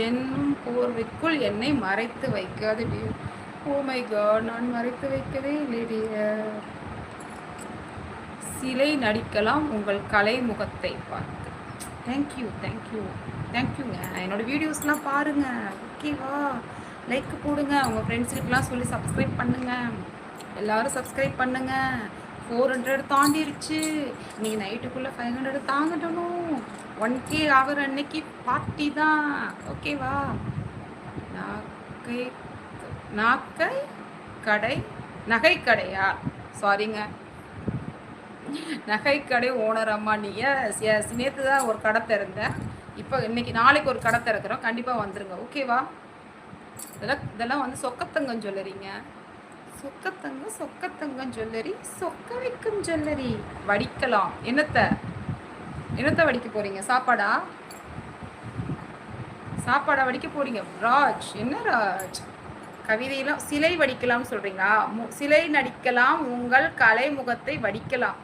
என்னும் போர்வைக்குள் என்னை மறைத்து வைக்காது டியர். ஓ மை காட், நான் மறைத்து வைக்கவே இல்லை டியர். சிலை நடிக்கலாம் உங்கள் கலை முகத்தை பார்த்து. தேங்க்யூ தேங்க்யூ தேங்க்யூங்க. என்னோடய வீடியோஸ்லாம் பாருங்கள், ஓகேவா? லைக் போடுங்க, உங்கள் ஃப்ரெண்ட்ஸுக்கெலாம் சொல்லி சப்ஸ்கிரைப் பண்ணுங்கள். எல்லோரும் சப்ஸ்கிரைப் பண்ணுங்கள். 400 தாண்டிருச்சு. நீங்கள் நைட்டுக்குள்ளே 500 தாங்கட்டணும். 1K ஆகிற அன்னைக்கு பார்ட்டி தான், ஓகேவா? நாக்கை நாக்கை கடை நகை கடையா? சாரிங்க, நகை கடை ஓனர் அம்மா. நீங்கள் நேற்று தான் ஒரு கடை திறந்தேன். இப்போ இன்னைக்கு நாளைக்கு ஒரு கடை திறக்கிறோம், கண்டிப்பாக வந்துருங்க, ஓகேவா? இதெல்லாம் வந்து சொக்கத்தங்கம் ஜுவல்லரிங்க. சொக்கத்தங்கம் ஜுவல்லரி, சொக்க வைக்கும் ஜுவல்லரி. வடிக்கலாம். என்னத்தை வடிக்க போறீங்க? சாப்பாடா வடிக்க போறீங்க? ராஜ், என்ன ராஜ்? கவிதையெல்லாம் சிலை வடிக்கலாம்னு சொல்றீங்களா? சிலை நடிக்கலாம் உங்கள் கலை முகத்தை வடிக்கலாம்.